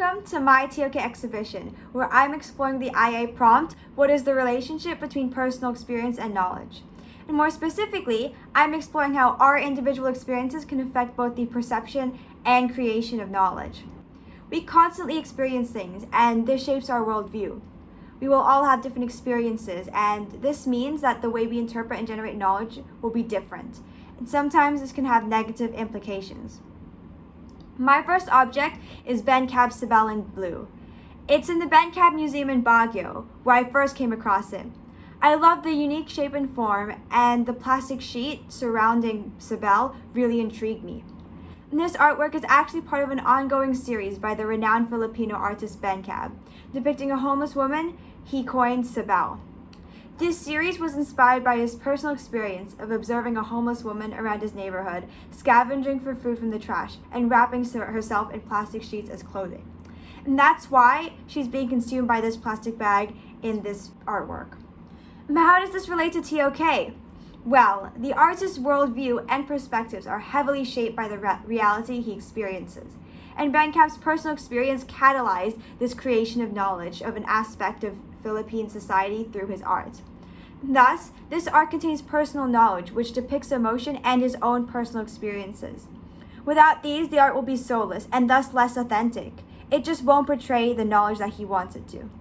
Welcome to my TOK Exhibition, where I'm exploring the IA prompt, what is the relationship between personal experience and knowledge? And more specifically, I'm exploring how our individual experiences can affect both the perception and creation of knowledge. We constantly experience things, and this shapes our worldview. We will all have different experiences, and this means that the way we interpret and generate knowledge will be different. And sometimes this can have negative implications. My first object is Ben-Cab's Cibele in blue. It's in the Ben-Cab Museum in Baguio, where I first came across it. I love the unique shape and form, and the plastic sheet surrounding Cibele really intrigued me. And this artwork is actually part of an ongoing series by the renowned Filipino artist Ben-Cab, depicting a homeless woman he coined Cibele. This series was inspired by his personal experience of observing a homeless woman around his neighborhood, scavenging for food from the trash and wrapping herself in plastic sheets as clothing. And that's why she's being consumed by this plastic bag in this artwork. But how does this relate to TOK? Well, the artist's worldview and perspectives are heavily shaped by the reality he experiences. And Ben-Cab's personal experience catalyzed this creation of knowledge of an aspect of Philippine society through his art. Thus, this art contains personal knowledge, which depicts emotion and his own personal experiences. Without these, the art will be soulless and thus less authentic. It just won't portray the knowledge that he wants it to.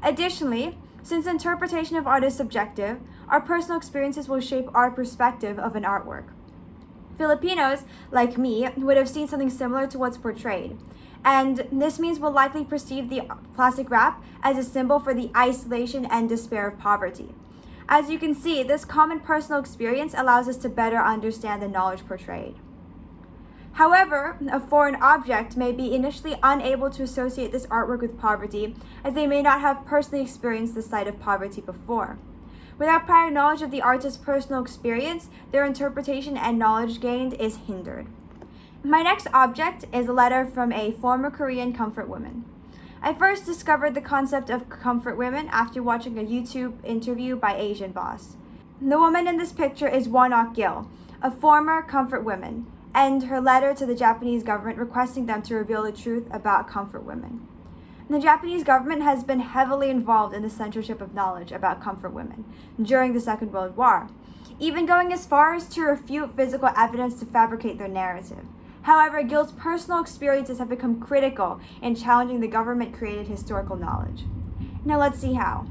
Additionally, since interpretation of art is subjective, our personal experiences will shape our perspective of an artwork. Filipinos, like me, would have seen something similar to what's portrayed. And this means we'll likely perceive the plastic wrap as a symbol for the isolation and despair of poverty. As you can see, this common personal experience allows us to better understand the knowledge portrayed. However, a foreign object may be initially unable to associate this artwork with poverty, as they may not have personally experienced the sight of poverty before. Without prior knowledge of the artist's personal experience, their interpretation and knowledge gained is hindered. My next object is a letter from a former Korean comfort woman. I first discovered the concept of comfort women after watching a YouTube interview by Asian Boss. The woman in this picture is Won-ok Gil, a former comfort woman, and her letter to the Japanese government requesting them to reveal the truth about comfort women. The Japanese government has been heavily involved in the censorship of knowledge about comfort women during the Second World War, even going as far as to refute physical evidence to fabricate their narrative. However, Gil's personal experiences have become critical in challenging the government-created historical knowledge. Now let's see how.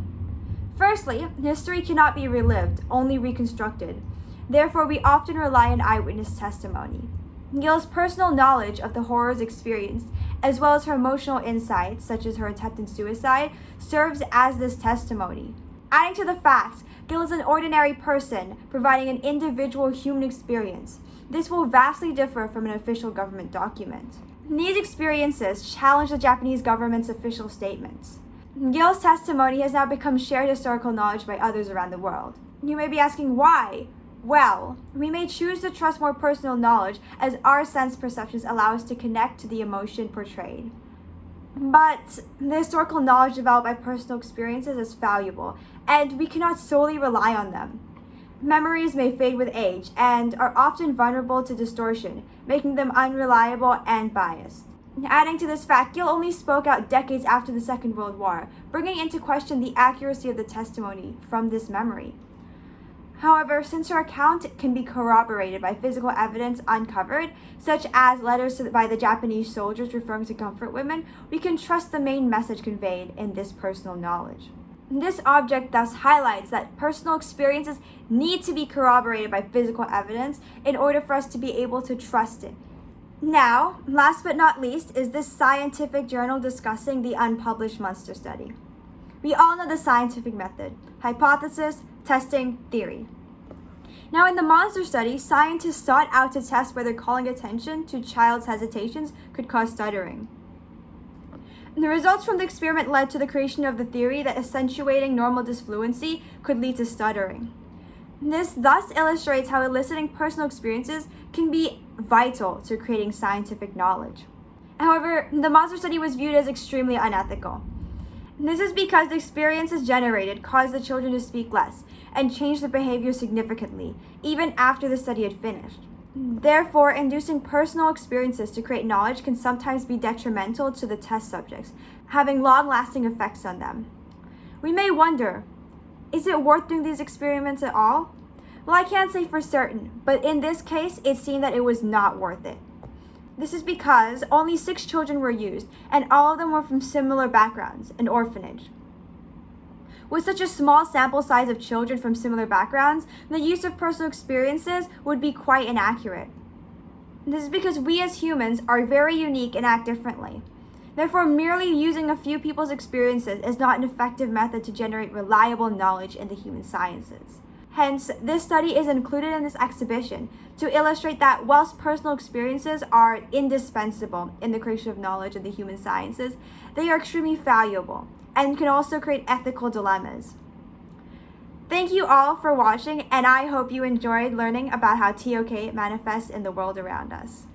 Firstly, history cannot be relived, only reconstructed. Therefore, we often rely on eyewitness testimony. Gil's personal knowledge of the horrors experienced, as well as her emotional insights, such as her attempted suicide, serves as this testimony. Adding to the fact, Gil is an ordinary person, providing an individual human experience. This will vastly differ from an official government document. These experiences challenge the Japanese government's official statements. Gil's testimony has now become shared historical knowledge by others around the world. You may be asking why? Well, we may choose to trust more personal knowledge as our sense perceptions allow us to connect to the emotion portrayed. But the historical knowledge developed by personal experiences is valuable, and we cannot solely rely on them. Memories may fade with age and are often vulnerable to distortion, making them unreliable and biased. Adding to this fact, Gil only spoke out decades after the Second World War, bringing into question the accuracy of the testimony from this memory. However, since her account can be corroborated by physical evidence uncovered, such as letters by the Japanese soldiers referring to comfort women, we can trust the main message conveyed in this personal knowledge. This object thus highlights that personal experiences need to be corroborated by physical evidence in order for us to be able to trust it. Now, last but not least, is this scientific journal discussing the unpublished Munster study. We all know the scientific method: hypothesis, testing, theory. Now, in the Munster study, scientists sought out to test whether calling attention to child's hesitations could cause stuttering. The results from the experiment led to the creation of the theory that accentuating normal disfluency could lead to stuttering. This thus illustrates how eliciting personal experiences can be vital to creating scientific knowledge. However, the Munster study was viewed as extremely unethical. This is because the experiences generated caused the children to speak less and change their behavior significantly, even after the study had finished. Therefore, inducing personal experiences to create knowledge can sometimes be detrimental to the test subjects, having long-lasting effects on them. We may wonder, is it worth doing these experiments at all? Well, I can't say for certain, but in this case, it seemed that it was not worth it. This is because only 6 children were used, and all of them were from similar backgrounds, an orphanage. With such a small sample size of children from similar backgrounds, the use of personal experiences would be quite inaccurate. This is because we as humans are very unique and act differently. Therefore, merely using a few people's experiences is not an effective method to generate reliable knowledge in the human sciences. Hence, this study is included in this exhibition to illustrate that whilst personal experiences are indispensable in the creation of knowledge in the human sciences, they are extremely valuable and can also create ethical dilemmas. Thank you all for watching, and I hope you enjoyed learning about how TOK manifests in the world around us.